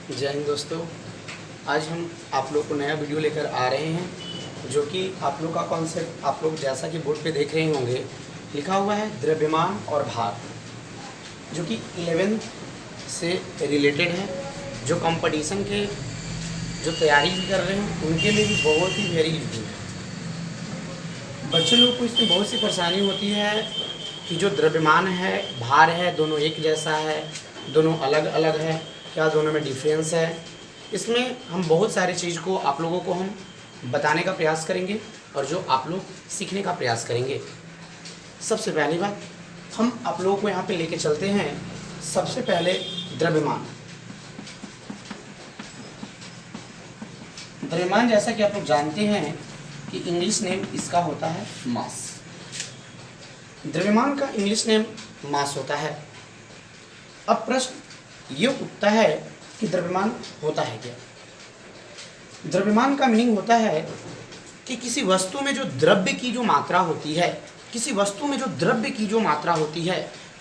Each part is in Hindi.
जय हिंद दोस्तों। आज हम आप लोग को नया वीडियो लेकर आ रहे हैं जो कि आप लोग का कॉन्सेप्ट आप लोग जैसा कि बोर्ड पे देख रहे होंगे लिखा हुआ है द्रव्यमान और भार, जो कि 11th से रिलेटेड है। जो कंपटीशन के जो तैयारी भी कर रहे हैं उनके लिए भी बहुत ही वेरी इजी है। बच्चों लोग को इसमें बहुत सी परेशानी होती है कि जो द्रव्यमान है भार है दोनों एक जैसा है, दोनों अलग अलग है, क्या दोनों में डिफरेंस है। इसमें हम बहुत सारी चीज़ को आप लोगों को हम बताने का प्रयास करेंगे और जो आप लोग सीखने का प्रयास करेंगे। सबसे पहली बात हम आप लोगों को यहाँ पे लेके चलते हैं। सबसे पहले द्रव्यमान। द्रव्यमान जैसा कि आप लोग जानते हैं कि इंग्लिश नेम इसका होता है मास। द्रव्यमान का इंग्लिश नेम मास होता है। अब प्रश्न ये उठता है कि द्रव्यमान होता है क्या। द्रव्यमान का मीनिंग होता है कि किसी वस्तु में जो द्रव्य की जो मात्रा होती है, किसी वस्तु में जो द्रव्य की जो मात्रा होती है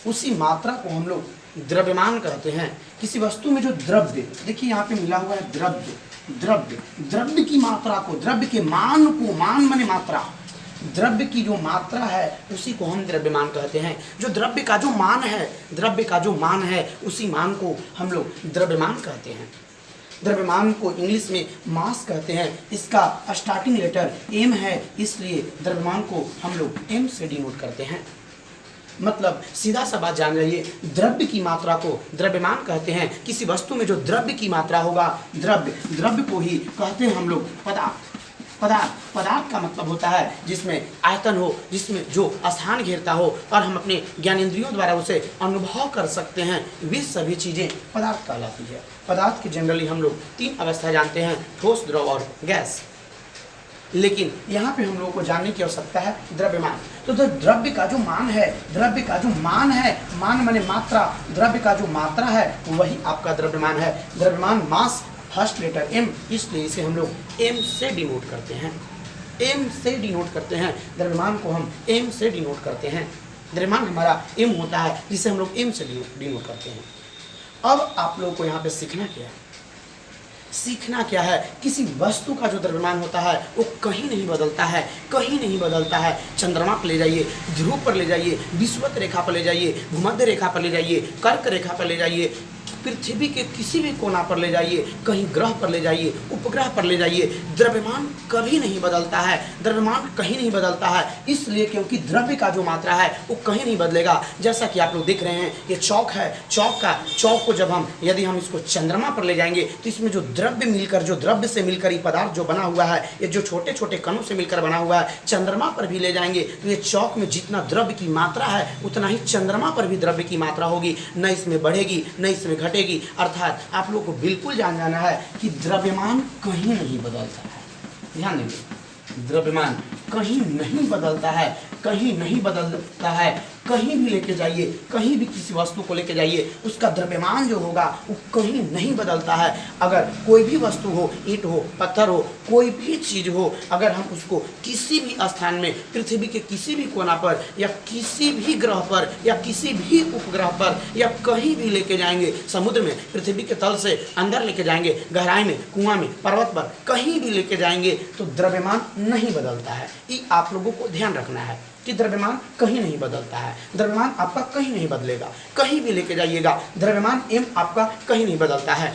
उसी मात्रा को हम लोग द्रव्यमान कहते हैं। किसी वस्तु में जो द्रव्य, देखिए यहाँ पे मिला हुआ है द्रव्य, द्रव्य द्रव्य की मात्रा को, द्रव्य के मान को, मान माने मात्रा, द्रव्य की जो मात्रा है उसी को हम द्रव्यमान कहते हैं। जो द्रव्य का जो मान है, द्रव्य का जो मान है उसी मान को हम लोग द्रव्यमान कहते हैं। द्रव्यमान को इंग्लिश में मास कहते हैं। इसका स्टार्टिंग लेटर एम है, इसलिए द्रव्यमान को हम लोग एम से डिनोट करते हैं। मतलब सीधा सा बात जान रही है, द्रव्य की मात्रा को द्रव्यमान कहते हैं। किसी वस्तु में जो द्रव्य की मात्रा होगा, द्रव्य, द्रव्य को ही कहते हैं हम लोग पदार्थ। पदार्थ, पदार्थ का मतलब होता है जिसमें आयतन हो, जिसमें जो स्थान घेरता हो और हम अपने ज्ञानेंद्रियों द्वारा उसे अनुभव कर सकते हैं, वे सभी चीज़ें पदार्थ कहलाती है। पदार्थ की जनरली हम लोग 3 अवस्था जानते हैं, ठोस, द्रव और गैस। लेकिन यहाँ पे हम लोगों को जानने की आवश्यकता है द्रव्यमान। तो द्रव्य का जो मान है, द्रव्य का जो मान है, मान माने मात्रा, द्रव्य का जो मात्रा है वही आपका द्रव्यमान है। द्रव्यमान मास, फर्स्ट लेटर एम, इसलिए इसे हम लोग एम से डिनोट करते हैं। एम से डिनोट करते हैं, द्रव्यमान को हम एम से डिनोट करते हैं। द्रव्यमान हमारा एम होता है जिसे हम लोग एम से डिनोट करते हैं। अब आप लोगों को यहाँ पे सीखना क्या है, सीखना क्या है, किसी वस्तु का जो द्रव्यमान होता है वो कहीं नहीं बदलता है, कहीं नहीं बदलता है। चंद्रमा पर ले जाइए, ध्रुव पर ले जाइए, विषुवत रेखा पर ले जाइए, भूमध्य रेखा पर ले जाइए, कर्क रेखा पर ले जाइए, पृथ्वी के किसी भी कोना पर ले जाइए, कहीं ग्रह पर ले जाइए, उपग्रह पर ले जाइए, द्रव्यमान कभी नहीं बदलता है, द्रव्यमान कहीं नहीं बदलता है। इसलिए क्योंकि द्रव्य का जो मात्रा है वो कहीं नहीं बदलेगा। जैसा कि आप लोग देख रहे हैं ये चौक है, चौक को जब हम यदि हम इसको चंद्रमा पर ले जाएंगे तो इसमें जो द्रव्य मिलकर, जो द्रव्य से मिलकर ये पदार्थ जो बना हुआ है, ये जो छोटे छोटे कणों से मिलकर बना हुआ है, चंद्रमा पर भी ले जाएंगे तो ये चौक में जितना द्रव्य की मात्रा है उतना ही चंद्रमा पर भी द्रव्य की मात्रा होगी, न इसमें बढ़ेगी न इसमें घटेगी। अर्थात आप लोगों को बिल्कुल जान जाना है कि द्रव्यमान कहीं नहीं बदलता है। ध्यान देंगे, द्रव्यमान कहीं नहीं बदलता है, कहीं नहीं बदलता है। कहीं भी लेके जाइए, कहीं भी किसी वस्तु को लेके जाइए, उसका द्रव्यमान जो होगा वो कहीं नहीं बदलता है। अगर कोई भी वस्तु हो, ईंट हो, पत्थर हो, कोई भी चीज़ हो, अगर हम उसको किसी भी स्थान में, पृथ्वी के किसी भी कोना पर या किसी भी ग्रह पर या किसी भी उपग्रह पर या कहीं भी लेके जाएंगे, समुद्र में, पृथ्वी के तल से अंदर लेके जाएंगे, गहराई में, कुआं में, पर्वत पर, कहीं भी लेके जाएंगे तो द्रव्यमान नहीं बदलता है। ये आप लोगों को ध्यान रखना है कि द्रव्यमान कहीं नहीं बदलता है। द्रव्यमान आपका कहीं नहीं बदलेगा, कहीं भी लेके जाइएगा, द्रव्यमान एम आपका कहीं नहीं बदलता है।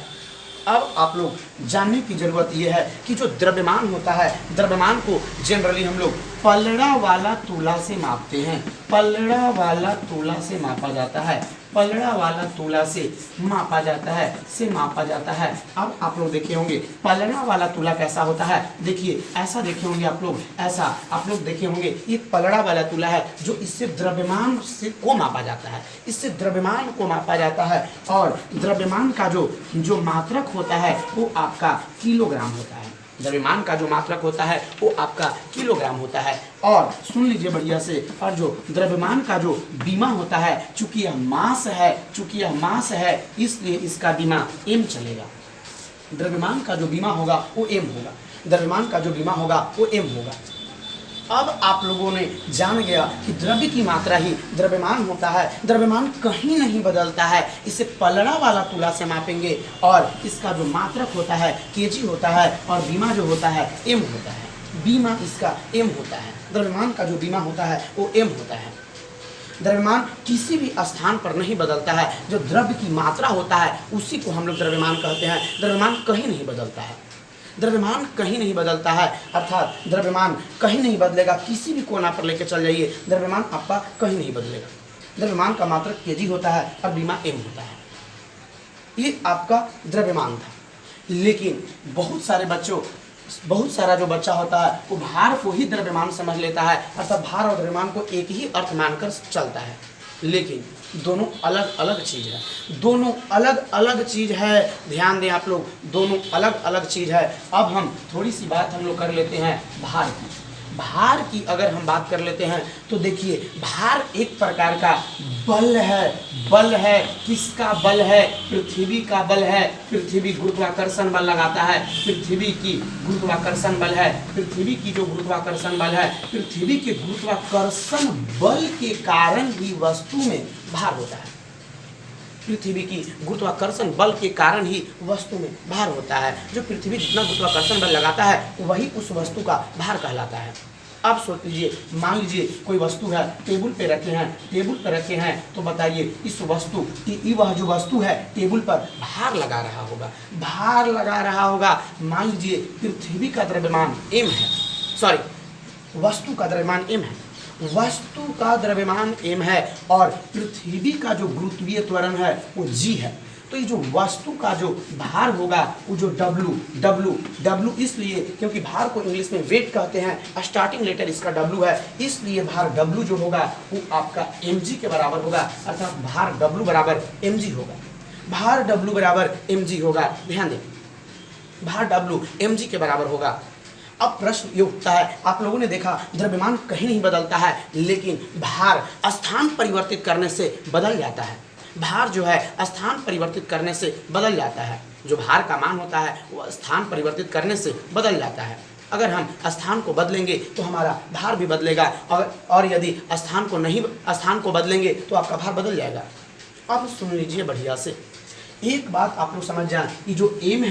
अब आप लोग जानने की जरूरत यह है कि जो द्रव्यमान होता है, द्रव्यमान को जनरली हम लोग पलड़ा वाला तूला से मापते हैं। पलड़ा वाला तूला से मापा जाता है, पलड़ा वाला तूला से मापा जाता है, मापा जाता है। अब आप लोग देखे होंगे पलड़ा वाला तूला कैसा होता है, देखिए ऐसा देखे होंगे आप लोग, ऐसा आप लोग देखे होंगे। ये पलड़ा वाला तूला है जो इससे द्रव्यमान से को मापा जाता है, इससे द्रव्यमान को मापा जाता है। और द्रव्यमान का जो मात्रक होता है वो आपका किलोग्राम होता है। द्रव्यमान का जो मात्रक होता है वो आपका किलोग्राम होता है। और सुन लीजिए बढ़िया से, और जो द्रव्यमान का जो बीमा होता है, चूंकि यह मास है, चूंकि यह मास है इसलिए इसका बीमा एम चलेगा। द्रव्यमान का जो बीमा होगा वो एम होगा, द्रव्यमान का जो बीमा होगा वो एम होगा। अब आप लोगों ने जान गया कि द्रव्य की मात्रा ही द्रव्यमान होता है, द्रव्यमान कहीं नहीं बदलता है। इसे पलड़ा वाला तुला से मापेंगे और इसका जो मात्रक होता है केजी होता है और बीमा जो होता है एम होता है। बीमा इसका एम होता है, द्रव्यमान का जो बीमा होता है वो एम होता है। द्रव्यमान किसी भी स्थान पर नहीं बदलता है, जो द्रव्य की मात्रा होता है उसी को हम लोग द्रव्यमान कहते हैं। द्रव्यमान कहीं नहीं बदलता है, द्रव्यमान कहीं नहीं बदलता है, अर्थात द्रव्यमान कहीं नहीं बदलेगा। किसी भी कोना पर लेकर चल जाइए, द्रव्यमान आपका कहीं नहीं बदलेगा। द्रव्यमान का मात्रक केजी होता है और बीमा एम होता है। ये आपका द्रव्यमान था। लेकिन बहुत सारा जो बच्चा होता है वो भार को ही द्रव्यमान समझ लेता है, अर्थात भार और द्रव्यमान को एक ही अर्थ मानकर चलता है। लेकिन दोनों अलग अलग चीज़ है, दोनों अलग अलग चीज़ है। ध्यान दें आप लोग, दोनों अलग अलग चीज़ है। अब हम थोड़ी सी बात हम लोग कर लेते हैं भार की। भार की अगर हम बात कर लेते हैं तो देखिए, भार एक प्रकार का बल है। बल है, किसका बल है? पृथ्वी का बल है। पृथ्वी गुरुत्वाकर्षण बल लगाता है, पृथ्वी की गुरुत्वाकर्षण बल है। पृथ्वी की जो गुरुत्वाकर्षण बल है, पृथ्वी के गुरुत्वाकर्षण बल के कारण ही वस्तु में भार होता है। पृथ्वी की गुरुत्वाकर्षण बल के कारण ही वस्तु में भार होता है। जो पृथ्वी जितना गुरुत्वाकर्षण बल लगाता है वही उस वस्तु का भार कहलाता है। अब सोच लीजिए, मान लीजिए कोई वस्तु है, टेबल पे रखे हैं, तो बताइए इस वस्तु की वह जो वस्तु है टेबल पर भार लगा रहा होगा। मान लीजिए पृथ्वी का द्रव्यमान m है, वस्तु का द्रव्यमान m है, वस्तु का द्रव्यमान m है और पृथ्वी का जो गुरुत्वीय त्वरण है वो g है। तो ये जो वस्तु का जो भार होगा वो जो W इसलिए क्योंकि भार को इंग्लिश में वेट कहते हैं, स्टार्टिंग लेटर इसका W है, इसलिए भार W जो होगा वो आपका mg के बराबर होगा, अर्थात भार W बराबर mg होगा। भार W बराबर mg होगा। ध्यान दें, भार W mg के बराबर होगा। अब प्रश्न ये उठता है, आप लोगों ने देखा द्रव्यमान कहीं नहीं बदलता है, लेकिन भार स्थान परिवर्तित करने से बदल जाता है। भार जो है स्थान परिवर्तित करने से बदल जाता है। जो भार का मान होता है वो स्थान परिवर्तित करने से बदल जाता है। अगर हम स्थान को बदलेंगे तो हमारा भार भी बदलेगा, और यदि स्थान को बदलेंगे तो आपका भार बदल जाएगा। अब सुन लीजिए बढ़िया से, एक बात आप लोग समझ जाएं कि जो m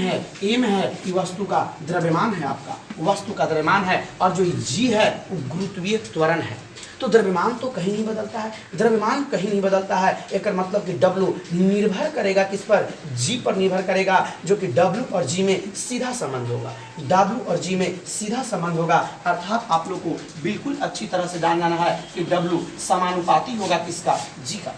है कि वस्तु का द्रव्यमान है, आपका वस्तु का द्रव्यमान है, और जो g है वो गुरुत्वीय त्वरण है। तो द्रव्यमान तो कहीं नहीं बदलता है, द्रव्यमान कहीं नहीं बदलता है। एक मतलब कि W निर्भर करेगा किस पर? G पर निर्भर करेगा, जो कि W और G में सीधा संबंध होगा। W और G में सीधा संबंध होगा, अर्थात आप लोग को बिल्कुल अच्छी तरह से जानना है कि W समानुपाती होगा किसका? G का।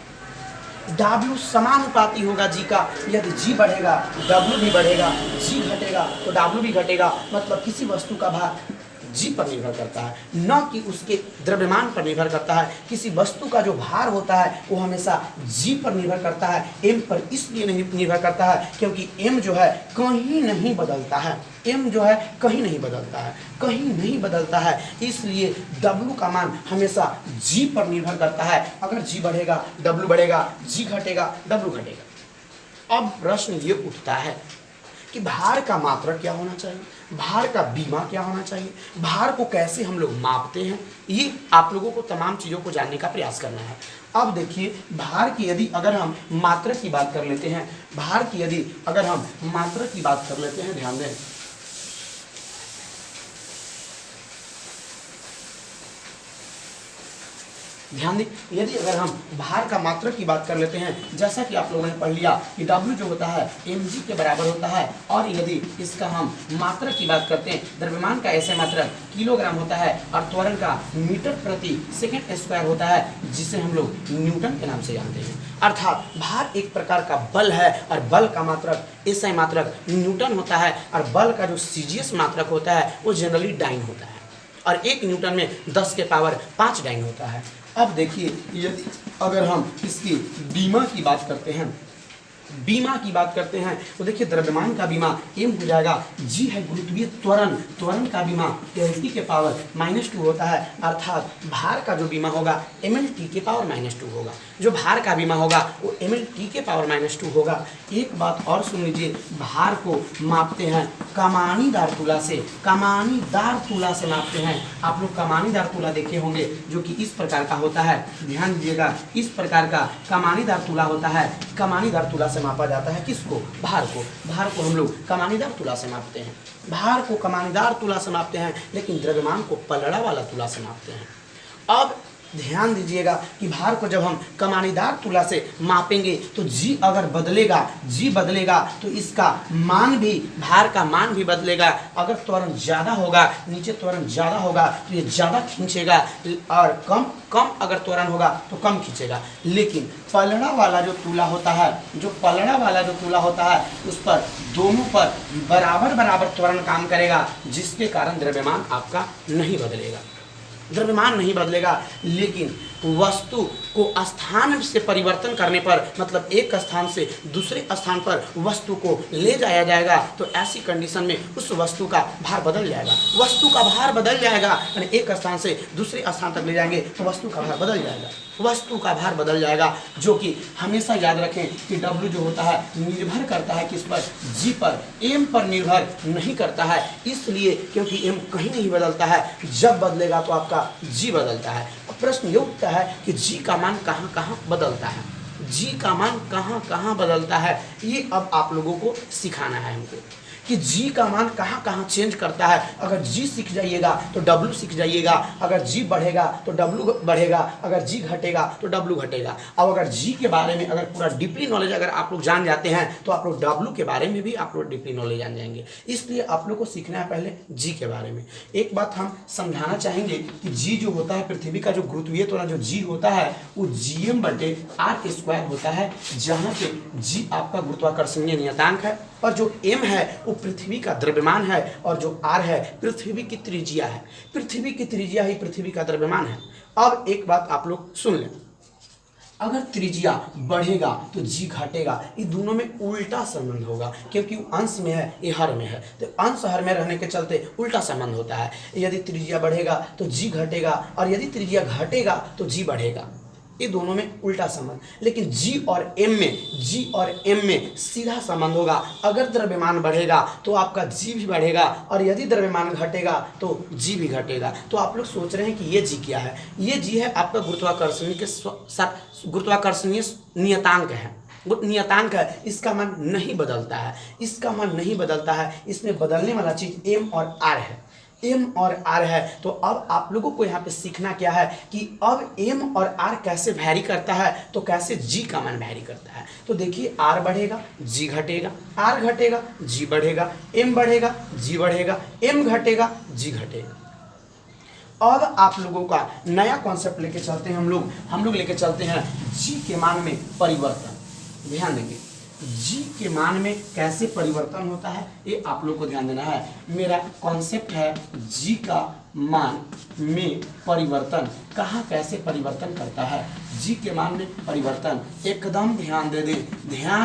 W समानुपाती होगा G का। यदि G बढ़ेगा W भी बढ़ेगा, G घटेगा तो W भी घटेगा। मतलब किसी वस्तु का भार G पर निर्भर करता है, न कि उसके द्रव्यमान पर निर्भर करता है। किसी वस्तु का जो भार होता है वो हमेशा G पर निर्भर करता है, M पर इसलिए नहीं निर्भर करता है क्योंकि M जो है कहीं नहीं बदलता है। M जो है कहीं नहीं बदलता है, इसलिए W का मान हमेशा G पर निर्भर करता है। अगर G बढ़ेगा W बढ़ेगा, G घटेगा W घटेगा। अब प्रश्न ये उठता है कि भार का मात्रक क्या होना चाहिए, भार का बीमा क्या होना चाहिए, भार को कैसे हम लोग मापते हैं, ये आप लोगों को तमाम चीज़ों को जानने का प्रयास करना है। अब देखिए, भार की यदि अगर हम मात्रक की बात कर लेते हैं, ध्यान दें, यदि अगर हम भार का मात्रक की बात कर लेते हैं, जैसा कि आप लोगों ने पढ़ लिया कि W जो होता है mg के बराबर होता है, और यदि इसका हम मात्रक की बात करते हैं, द्रव्यमान का ऐसे मात्रक किलोग्राम होता है और त्वरण का मीटर प्रति सेकंड स्क्वायर होता है, जिसे हम लोग न्यूटन के नाम से जानते हैं। अर्थात भार एक प्रकार का बल है और बल का मात्रक SI मात्रक न्यूटन होता है, और बल का जो CGS मात्रक होता है वो जनरली डाइन होता है, और 1 न्यूटन में 10 के पावर 5 डाइन होता है। अब देखिए, यदि अगर हम इसकी बीमा की बात करते हैं, बीमा की बात करते हैं तो देखिए द्रव्यमान का बीमा m हो जाएगा, g है गुरुत्वीय त्वरण, त्वरण का बीमा LT के पावर -2 होता है, अर्थात भार का जो बीमा होगा mLT के पावर -2 होगा। जो भार का बीमा होगा वो mLT के पावर -2 होगा। एक बात और सुन लीजिए, भार को मापते हैं कमानीदार तुला से, कमानीदार तुला से मापते हैं। आप लोग कमानीदार तुला देखे होंगे जो कि इस प्रकार का होता है, ध्यान दीजिएगा, इस प्रकार का कमानीदार तुला होता है। कमानीदार तुला से मापा जाता है किसको? भार को। भार को हम लोग कमानीदार तुला से मापते हैं, भार को कमानीदार तुला से मापते हैं, लेकिन द्रव्यमान को पलड़ा वाला तुला से मापते हैं। अब ध्यान दीजिएगा कि भार को जब हम कमानीदार तुला से मापेंगे तो जी अगर बदलेगा, जी बदलेगा तो इसका मान भी, भार का मान भी बदलेगा। अगर त्वरण ज़्यादा होगा, नीचे त्वरण ज़्यादा होगा तो ये ज़्यादा खींचेगा, और कम अगर त्वरण होगा तो कम खींचेगा। लेकिन पलड़ा वाला जो तुला होता है, जो पलड़ा वाला जो तुला होता है, उस पर दोनों पर बराबर त्वरण काम करेगा, जिसके कारण द्रव्यमान आपका नहीं बदलेगा, द्रव्यमान नहीं बदलेगा। लेकिन वस्तु को स्थान से परिवर्तन करने पर, मतलब एक स्थान से दूसरे स्थान पर वस्तु को ले जाया जाएगा, तो ऐसी कंडीशन में उस वस्तु का भार बदल जाएगा, वस्तु का भार बदल जाएगा। यानी एक स्थान से दूसरे स्थान तक ले जाएंगे तो वस्तु का भार बदल जाएगा, वस्तु का भार बदल जाएगा। जो कि हमेशा याद रखें कि W जो होता है निर्भर करता है किस पर? G पर, M पर निर्भर नहीं करता है, इसलिए क्योंकि M कहीं नहीं बदलता है, जब बदलेगा तो आपका G बदलता है। अब प्रश्न ये उठता है कि G का मान कहाँ बदलता है, G का मान कहाँ बदलता है, ये अब आप लोगों को सिखाना है हमको कि G का मान कहाँ चेंज करता है। अगर G सीख जाइएगा तो W सीख जाइएगा, अगर G बढ़ेगा तो W बढ़ेगा, अगर G घटेगा तो W घटेगा। अब अगर G के बारे में अगर पूरा डीपली नॉलेज अगर आप लोग जान जाते हैं तो आप लोग W के बारे में भी आप लोग डीपली नॉलेज जान जाएंगे। इसलिए आप लोग को सीखना है पहले G के बारे में। एक बात हम समझाना चाहेंगे कि G जो होता है, पृथ्वी का जो गुरुत्वीय त्वरण जो G होता है वो Gm/r² होता है, जहाँ पे G आपका गुरुत्वाकर्षणीय नियतांक है और जो M है वो पृथ्वी का द्रव्यमान है, और जो R है पृथ्वी की त्रिज्या है, पृथ्वी की त्रिज्या ही पृथ्वी का द्रव्यमान है। अब एक बात आप लोग सुन लें, अगर त्रिज्या बढ़ेगा तो G घटेगा, ये दोनों में उल्टा संबंध होगा, क्योंकि अंश में है ये हर में है, तो अंश हर में रहने के चलते उल्टा संबंध होता है। यदि त्रिज्या बढ़ेगा तो G घटेगा, और यदि त्रिज्या घटेगा तो G बढ़ेगा, ये दोनों में उल्टा संबंध। लेकिन G और M में सीधा संबंध होगा। अगर द्रव्यमान बढ़ेगा तो आपका G भी बढ़ेगा, और यदि द्रव्यमान घटेगा तो G भी घटेगा। तो आप लोग सोच रहे हैं कि ये G क्या है? ये G है आपका गुरुत्वाकर्षणीय नियतांक है, नियतांक है, इसका मान नहीं बदलता है, इसका मान नहीं बदलता है। इसमें बदलने वाला चीज M और R है, M और R है। तो अब आप लोगों को यहाँ पे सीखना क्या है कि अब M और R कैसे वैरी करता है, तो कैसे G का मान वैरी करता है। तो देखिए R बढ़ेगा G घटेगा, R घटेगा G बढ़ेगा, M बढ़ेगा G बढ़ेगा, M घटेगा G घटेगा। अब आप लोगों का नया कॉन्सेप्ट लेके चलते हैं हम लोग लेके चलते हैं G के मान में परिवर्तन। ध्यान देंगे G के मान में कैसे परिवर्तन होता है, ये आप लोग को ध्यान देना है। मेरा कॉन्सेप्ट है G का मान में परिवर्तन, कहाँ कैसे परिवर्तन करता है। G के मान में परिवर्तन एकदम ध्यान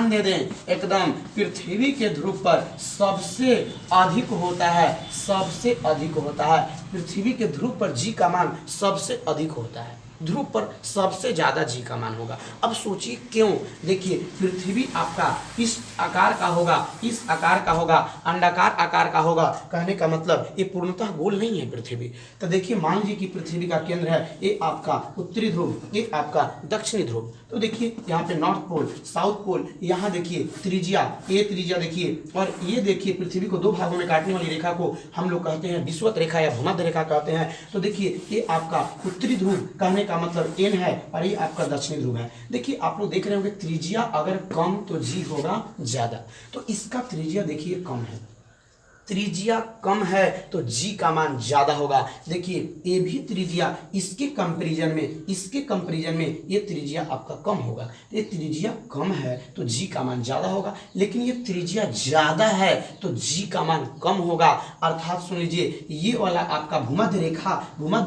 दे दें, एकदम पृथ्वी के ध्रुव पर सबसे अधिक होता है, सबसे अधिक होता है। पृथ्वी के ध्रुव पर G का मान सबसे अधिक होता है, ध्रुव पर सबसे ज्यादा G का मान होगा। अब सोचिए क्यों। देखिए पृथ्वी आपका इस आकार का होगा, इस आकार का होगा, अंडाकार आकार का होगा। कहने का मतलब ये पूर्णतः गोल नहीं है पृथ्वी। तो देखिए मान लीजिए कि पृथ्वी का केंद्र है ये आपका उत्तरी ध्रुव, ये आपका दक्षिणी ध्रुव। तो देखिए यहाँ पे नॉर्थ पोल, साउथ पोल, यहाँ देखिए त्रिज्या, ये त्रिज्या देखिए, और ये देखिए पृथ्वी को दो भागों में काटने वाली रेखा को हम लोग कहते हैं विषुवत रेखा या भूमध्य रेखा कहते हैं। तो देखिए ये आपका उत्तरी ध्रुव, कहने का मतलब N है, और ये आपका दक्षिणी ध्रुव है। देखिए आप लोग देख रहे होंगे त्रिज्या अगर कम तो G होगा ज्यादा, तो इसका त्रिज्या देखिए कम है, त्रिज्या कम है तो जी का मान ज़्यादा होगा। देखिए ये भी त्रिज्या इसके कंपेरिजन में ये त्रिज्या आपका कम होगा। ये त्रिज्या कम है तो जी का मान ज़्यादा होगा, लेकिन ये त्रिज्या ज़्यादा है तो जी का मान कम होगा। अर्थात सुन लीजिए, ये वाला आपका भूमध्य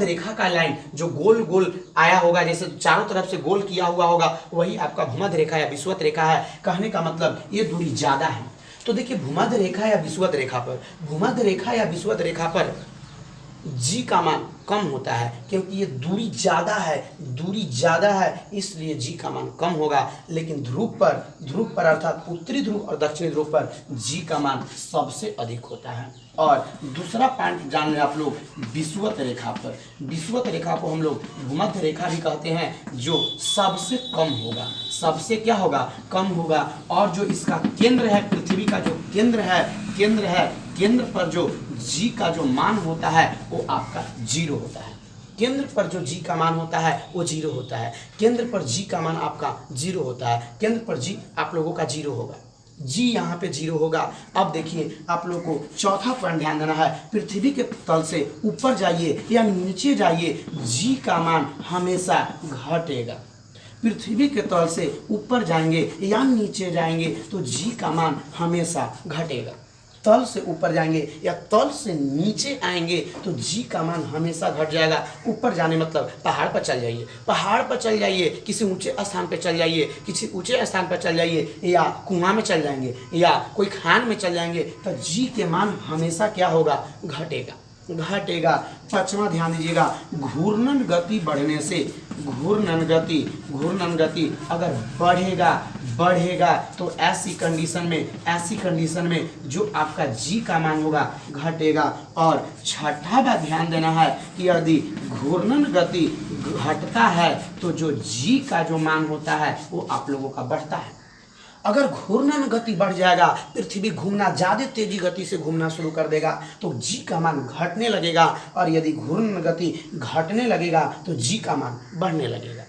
रेखा का लाइन जो गोल गोल आया होगा, जैसे चारों तरफ से गोल किया हुआ होगा, वही आपका भूमध्य रेखा या विषुवत रेखा है। कहने का मतलब ये दूरी ज़्यादा है। तो देखिए भूमध्य रेखा या विषुवत रेखा पर जी का मान कम होता है, क्योंकि ये दूरी ज़्यादा है इसलिए जी का मान कम होगा। लेकिन ध्रुव पर अर्थात उत्तरी ध्रुव और दक्षिणी ध्रुव पर जी का मान सबसे अधिक होता है। और दूसरा पॉइंट जान लें आप लोग, विषुवत रेखा को हम लोग भूमध्य रेखा भी कहते हैं, जो सबसे कम होगा, सबसे क्या होगा, कम होगा। और जो इसका केंद्र है, पृथ्वी का जो केंद्र केंद्र पर जो जी का जो मान होता है वो आपका जीरो होता है। केंद्र पर जो जी का मान होता है वो जीरो होता है। केंद्र पर जी का मान आपका जीरो होता है। केंद्र पर जी आप लोगों का जीरो होगा, जी यहाँ पे जीरो होगा। अब देखिए आप लोगों को चौथा पॉइंट ध्यान देना है, पृथ्वी के तल से ऊपर जाइए या नीचे जाइए, जी का मान हमेशा घटेगा। पृथ्वी के तल से ऊपर जाएंगे या नीचे जाएंगे तो जी का मान हमेशा घटेगा। तल से ऊपर जाएंगे या तल से नीचे आएंगे तो जी का मान हमेशा घट जाएगा। ऊपर जाने मतलब पहाड़ पर चल जाइए, किसी ऊंचे स्थान पर चल जाइए, या कुआं में चल जाएंगे या कोई खान में चल जाएंगे तो जी के मान हमेशा क्या होगा, घटेगा। पांचवा ध्यान दीजिएगा, घूर्णन गति बढ़ने से घूर्णन गति अगर बढ़ेगा तो ऐसी कंडीशन में जो आपका जी का मान होगा घटेगा। और छठा बात ध्यान देना है कि यदि घूर्णन गति घटता है तो जो जी का जो मान होता है वो आप लोगों का बढ़ता है। अगर घूर्णन गति बढ़ जाएगा, पृथ्वी घूमना ज़्यादा तेजी गति से घूमना शुरू कर देगा तो जी का मान घटने लगेगा, और यदि घूर्णन गति घटने लगेगा तो जी का मान बढ़ने लगेगा।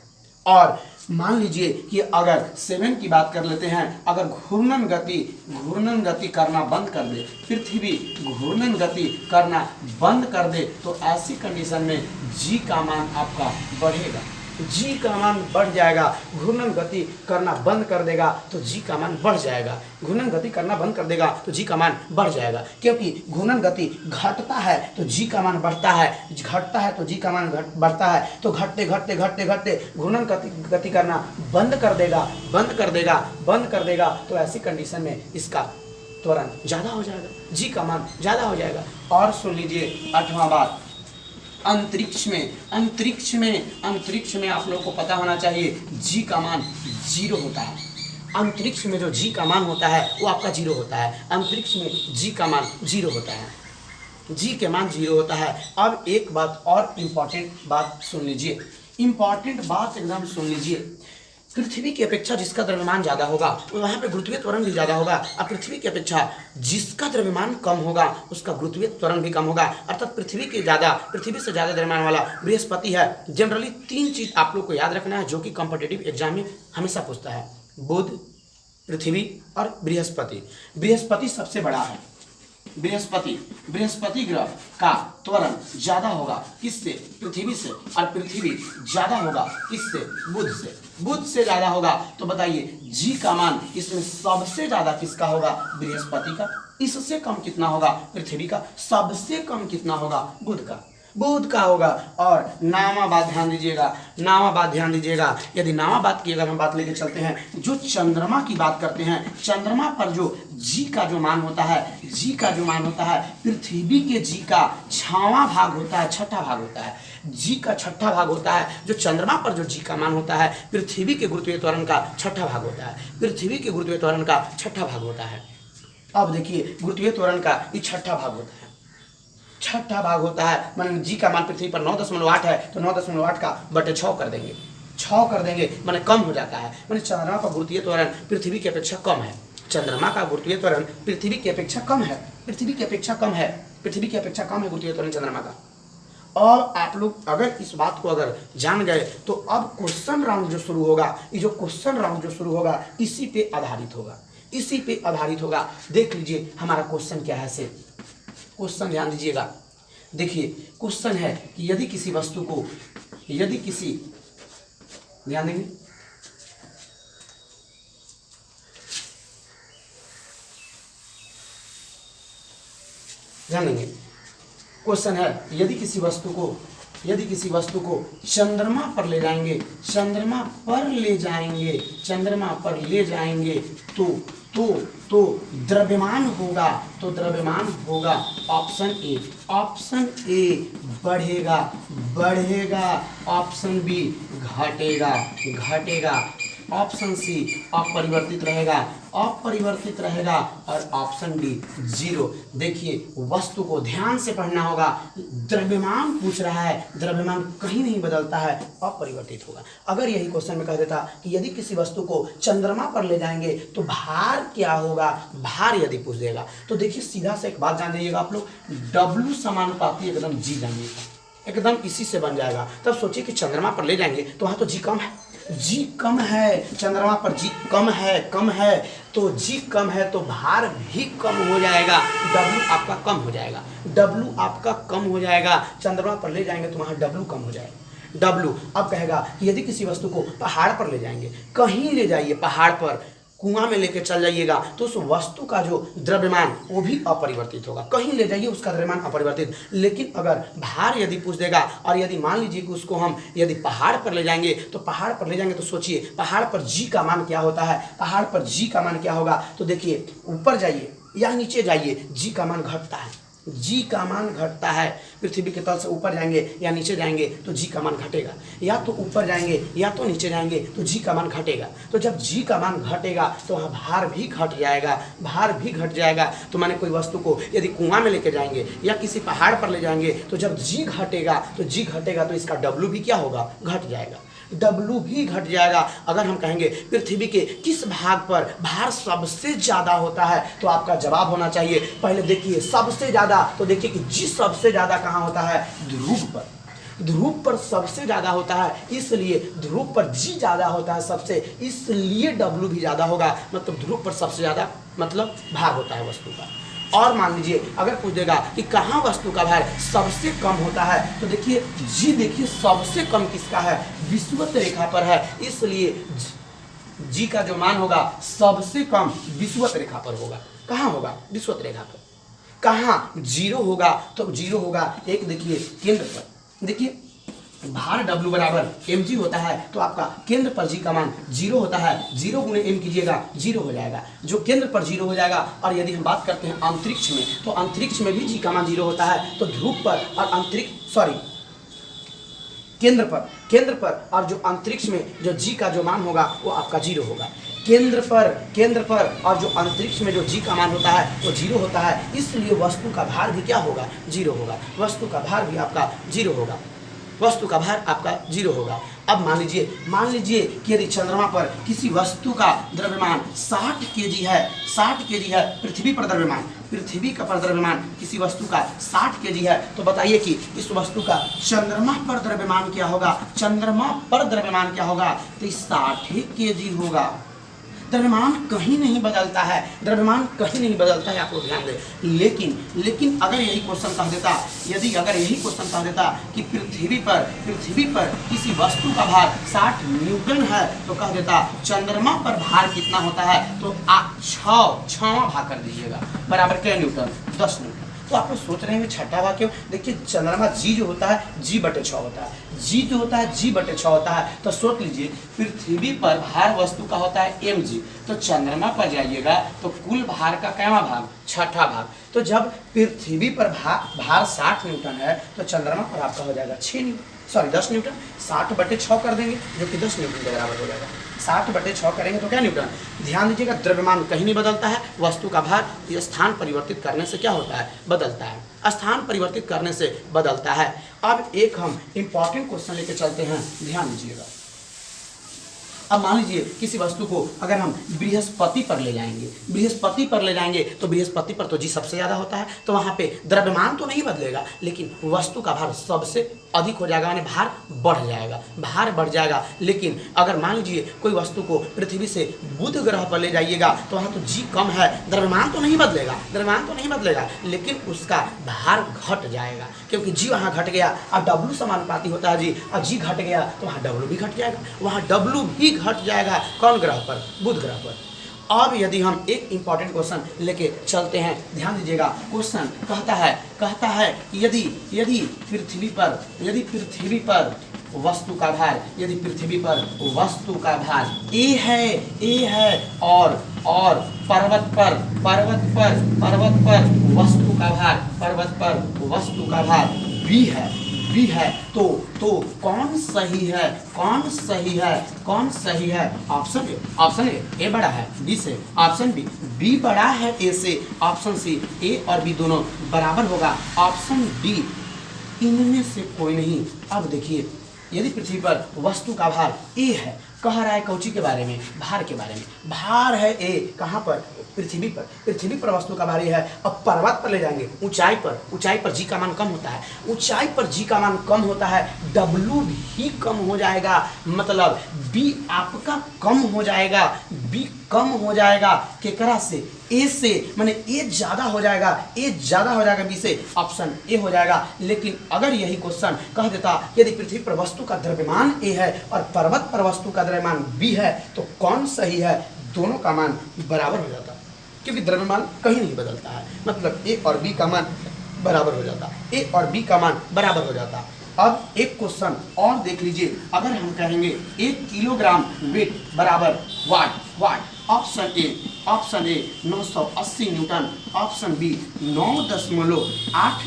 और मान लीजिए कि अगर 7 की बात कर लेते हैं, अगर घूर्णन गति करना बंद कर दे, पृथ्वी घूर्णन गति करना बंद कर दे तो ऐसी कंडीशन में जी का मान आपका बढ़ेगा, जी का मान बढ़ जाएगा। घूर्णन गति करना बंद कर देगा तो जी का मान बढ़ जाएगा, घूर्णन गति करना बंद कर देगा तो जी का मान बढ़ जाएगा, क्योंकि घूर्णन गति घटता है तो जी का मान बढ़ता है, घटता है तो जी का मान बढ़ता है। तो घटते घूर्णन गति करना बंद कर देगा तो ऐसी कंडीशन में इसका त्वरण ज़्यादा हो जाएगा, जी का मान ज़्यादा हो जाएगा। और सुन लीजिए 8वां बात, अंतरिक्ष में आप लोगों को पता होना चाहिए जी का मान जीरो होता है। अंतरिक्ष में जो जी का मान होता है वो आपका जीरो होता है। अंतरिक्ष में जी का मान जीरो होता है, जी के मान जीरो होता है। अब एक बात और इम्पॉर्टेंट बात सुन लीजिए, एकदम सुन लीजिए। पृथ्वी की अपेक्षा जिसका द्रव्यमान ज़्यादा होगा वहाँ पे गुरुत्वीय त्वरण भी ज़्यादा होगा, और पृथ्वी की अपेक्षा जिसका द्रव्यमान कम होगा उसका गुरुत्वीय त्वरण भी कम होगा। अर्थात पृथ्वी से ज़्यादा द्रव्यमान वाला बृहस्पति है। जनरली 3 चीज़ आप लोग को याद रखना है जो कि कॉम्पिटिटिव एग्जाम में हमेशा पूछता है, बुध, पृथ्वी और बृहस्पति। बृहस्पति सबसे बड़ा है। बृहस्पति ग्रह का त्वरण ज्यादा होगा किससे, पृथ्वी से, और पृथ्वी ज्यादा होगा किससे, बुध से ज्यादा होगा। तो बताइए जी का मान इसमें सबसे ज्यादा किसका होगा, बृहस्पति का। इससे कम कितना होगा, पृथ्वी का। सबसे कम कितना होगा, बुध का होगा। और नामाबाद ध्यान दीजिएगा, यदि नामाबाद की अगर हम बात लेके चलते हैं, जो चंद्रमा की बात करते हैं, चंद्रमा पर जो जी का जो मान होता है पृथ्वी के जी का 6वां भाग होता है, छठा भाग होता है, जी का छठा भाग होता है। जो चंद्रमा पर जो जी का मान होता है पृथ्वी के गुरुत्वीय त्वरण का छठा भाग होता है, अब देखिए गुरुत्वीय त्वरण का ये छठा भाग होता है। मान जी का मान पृथ्वी पर 9.8 है तो 9.8 का बटे 6 कर देंगे, माने कम हो जाता है। माने चंद्रमा का गुरुत्वीय त्वरण पृथ्वी की अपेक्षा कम है, गुरुत्वीय त्वरण गुरुत्वीय त्वरण चंद्रमा का। और आप लोग अगर इस बात को अगर जान गए तो अब क्वेश्चन राउंड जो शुरू होगा इसी पे आधारित होगा। देख लीजिए हमारा क्वेश्चन क्या है। क्वेश्चन ध्यान दीजिएगा। देखिए क्वेश्चन है कि यदि किसी वस्तु को, यदि किसी, ध्यान देंगे, ध्यान देंगे, क्वेश्चन है यदि किसी वस्तु को, यदि किसी वस्तु को चंद्रमा पर ले जाएंगे, चंद्रमा पर ले जाएंगे, चंद्रमा पर ले जाएंगे तो द्रव्यमान होगा, तो द्रव्यमान होगा ऑप्शन ए, ऑप्शन ए बढ़ेगा, बढ़ेगा, ऑप्शन बी घटेगा, घटेगा, ऑप्शन सी अपरिवर्तित रहेगा, अपरिवर्तित रहेगा, और ऑप्शन डी जीरो। देखिए वस्तु को ध्यान से पढ़ना होगा, द्रव्यमान पूछ रहा है, द्रव्यमान कहीं नहीं बदलता है, अपरिवर्तित होगा। अगर यही क्वेश्चन में कह देता कि यदि किसी वस्तु को चंद्रमा पर ले जाएंगे तो भार क्या होगा, भार यदि पूछ देगा तो देखिए सीधा से एक बात जान जाइएगा आप लोग, W समानुपाती एकदम G जानिएगा, एकदम इसी से बन जाएगा। तब सोचिए कि चंद्रमा पर ले जाएंगे तो वहाँ तो G कम है, G कम है, चंद्रमा पर G कम है, कम है, तो G कम है तो भार भी कम हो जाएगा, W आपका कम हो जाएगा, W आपका कम हो जाएगा, चंद्रमा पर ले जाएंगे तो वहाँ W कम हो जाएगा, W। अब कहेगा कि यदि किसी वस्तु को पहाड़ पर ले जाएंगे, कहीं ले जाइए पहाड़ पर, कुआं में लेके चल जाइएगा तो उस वस्तु का जो द्रव्यमान वो भी अपरिवर्तित होगा, कहीं ले जाइए उसका द्रव्यमान अपरिवर्तित। लेकिन अगर भार यदि पूछ देगा और यदि मान लीजिए कि उसको हम यदि पहाड़ पर ले जाएंगे, तो पहाड़ पर ले जाएंगे तो सोचिए पहाड़ पर G का मान क्या होता है, पहाड़ पर G का मान क्या होगा, तो देखिए ऊपर जाइए या नीचे जाइए G का मान घटता है, G का मान घटता है, पृथ्वी के तल से ऊपर जाएंगे या नीचे जाएंगे तो G का मान घटेगा, या तो ऊपर जाएंगे या तो नीचे जाएंगे तो G का मान घटेगा। तो जब G का मान घटेगा तो वहाँ भार भी घट जाएगा, भार भी घट जाएगा। तो माने कोई वस्तु को यदि कुआं में लेके जाएंगे या किसी पहाड़ पर ले जाएंगे तो जब G घटेगा तो इसका W भी क्या होगा, घट जाएगा, W भी घट जाएगा। अगर हम कहेंगे पृथ्वी के किस भाग पर भार सबसे ज़्यादा होता है तो आपका जवाब होना चाहिए, पहले देखिए सबसे ज़्यादा, तो देखिए कि G सबसे ज़्यादा कहाँ होता है, ध्रुव पर, ध्रुव पर सबसे ज़्यादा होता है, इसलिए ध्रुव पर G ज़्यादा होता है सबसे, इसलिए W भी ज़्यादा होगा, मतलब ध्रुव पर सबसे ज़्यादा मतलब भार होता है वस्तु का। और मान लीजिए अगर पूछ देगा कि कहाँ वस्तु का भार सबसे कम होता है, तो देखिए G, देखिए सबसे कम किसका है, विषुवत रेखा पर है, इसलिए G का जो मान होगा सबसे कम विषुवत रेखा पर होगा। कहाँ होगा, विषुवत रेखा पर। कहाँ जीरो होगा, तो जीरो होगा एक देखिए केंद्र पर, देखिए भार W बराबर mg होता है, तो आपका केंद्र पर G का मान 0 होता है, 0 गुणे m कीजिएगा 0 हो जाएगा, जो केंद्र पर 0 हो जाएगा। और यदि हम बात करते हैं अंतरिक्ष में, तो अंतरिक्ष में भी G का मान 0 होता है, तो ध्रुव पर और अंतरिक्ष केंद्र पर और जो अंतरिक्ष में जो G का जो मान होगा वो आपका 0 होगा। केंद्र पर और जो अंतरिक्ष में जो G का मान होता है वो 0 होता है, इसलिए वस्तु का भार भी क्या होगा, 0 होगा, वस्तु का भार भी आपका 0 होगा, वस्तु का भार आपका 0 होगा। अब मान लीजिए कि यदि चंद्रमा पर किसी वस्तु का द्रव्यमान 60 kg है, 60 kg है, पृथ्वी पर द्रव्यमान किसी वस्तु का 60 kg है, तो बताइए कि इस वस्तु का चंद्रमा पर द्रव्यमान क्या होगा, चंद्रमा पर द्रव्यमान क्या होगा, तो 60 kg होगा। द्रव्यमान कहीं नहीं बदलता है, द्रव्यमान कहीं नहीं बदलता है, आप लोग ध्यान दें। लेकिन अगर यही क्वेश्चन कह देता, यदि अगर यही क्वेश्चन कह देता कि पृथ्वी पर किसी वस्तु का भार 60 न्यूटन है, तो कह देता चंद्रमा पर भार कितना होता है, तो आप 6वां भाग कर दीजिएगा, बराबर क्या न्यूटन, 10 न्यूटन। तो आप लोग सोच रहे हैं छठा भाग क्यों, देखिए चंद्रमा G जो होता है G/6 होता है, G जो होता है G/6 होता है। तो सोच लीजिए पृथ्वी पर भार वस्तु का होता है mg, तो चंद्रमा पर जाइएगा तो कुल भार का कैवा भाग, छठा भाग। तो जब पृथ्वी पर भार 60 न्यूटन है तो चंद्रमा पर आपका हो जाएगा 10 न्यूटन, 60/6 कर देंगे जो कि 10 न्यूटन के बराबर हो जाएगा। 60/6 करेंगे तो क्या न्यूटन। ध्यान दीजिएगा द्रव्यमान कहीं नहीं बदलता है, वस्तु का भार ये स्थान परिवर्तित करने से क्या होता है, बदलता है, स्थान परिवर्तित करने से बदलता है। अब एक हम इंपॉर्टेंट क्वेश्चन लेके चलते हैं, ध्यान दीजिएगा। अब मान लीजिए किसी वस्तु को अगर हम बृहस्पति पर ले जाएंगे, बृहस्पति पर ले जाएंगे तो बृहस्पति पर तो जी सबसे ज़्यादा होता है, तो वहाँ पे द्रव्यमान तो नहीं बदलेगा लेकिन वस्तु का भार सबसे अधिक हो जाएगा, यानी भार बढ़ जाएगा, भार बढ़ जाएगा। लेकिन अगर मान लीजिए कोई वस्तु को पृथ्वी से बुध ग्रह पर ले जाइएगा तो वहाँ तो जी कम है, द्रव्यमान तो नहीं बदलेगा, द्रव्यमान तो नहीं बदलेगा लेकिन उसका भार घट जाएगा, क्योंकि जी वहाँ घट गया। अब डब्लू समानुपाती होता है जी, अब जी घट गया तो वहाँ डब्लू भी घट जाएगा, वहाँ डब्लू भी घट जाएगा। कौन ग्रह पर? बुध ग्रह पर। अब यदि हम एक इंपॉर्टेंट क्वेश्चन लेके चलते हैं, ध्यान दीजिएगा। क्वेश्चन कहता है यदि पृथ्वी पर वस्तु का भार, यदि पृथ्वी पर वस्तु का भार ए है और पर्वत पर वस्तु का भार, पर्वत पर वस्तु का भार बी है तो कौन सही है? ऑप्शन ए बड़ा है बी से, ऑप्शन बी बड़ा है ए से, ऑप्शन सी ए और बी दोनों बराबर होगा, ऑप्शन डी इनमें से कोई नहीं। अब देखिए यदि पृथ्वी पर वस्तु का भार ए है, कह रहा है कौची के बारे में? भार के बारे में। भार है ए, कहाँ पर? पृथ्वी पर वस्तु का भार ए है। अब पर्वत पर ले जाएंगे, ऊंचाई पर जी का मान कम होता है, ऊंचाई पर जी का मान कम होता है, डब्लू भी कम हो जाएगा, मतलब बी आपका कम हो जाएगा, बी कम हो जाएगा केकरा से? ए से, माने ए ज़्यादा हो जाएगा बी से, ऑप्शन ए हो जाएगा। लेकिन अगर यही क्वेश्चन कह देता यदि पृथ्वी पर वस्तु का द्रव्यमान ए है और पर्वत पर वस्तु का द्रव्यमान बी है तो कौन सही है? दोनों का मान बराबर हो जाता, क्योंकि द्रव्यमान कहीं नहीं बदलता है, मतलब ए और बी का मान बराबर हो जाता, ए और बी का मान बराबर हो जाता। अब एक क्वेश्चन और देख लीजिए, अगर हम कहेंगे 1 किलोग्राम वेट बराबर what, option A 980 newton, option B 9.8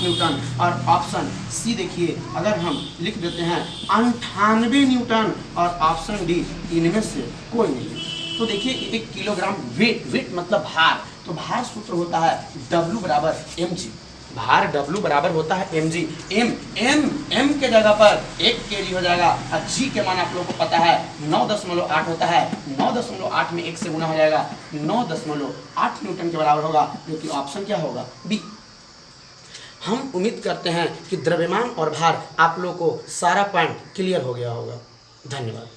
newton और ऑप्शन सी देखिए अगर हम लिख देते हैं 98 न्यूटन और ऑप्शन डी इनमें से कोई नहीं। तो देखिए 1 किलोग्राम वेट मतलब भार, तो भार सूत्र होता है W बराबर mg, भार W बराबर होता है mg, m के जगह पर 1 kg हो जाएगा और g के मान आप लोगों को पता है 9.8 होता है, 9.8 में 1 से गुना हो जाएगा, 9.8 न्यूटन के बराबर होगा, जो कि ऑप्शन क्या होगा? बी। हम उम्मीद करते हैं कि द्रव्यमान और भार आप लोगों को सारा पॉइंट क्लियर हो गया होगा। धन्यवाद।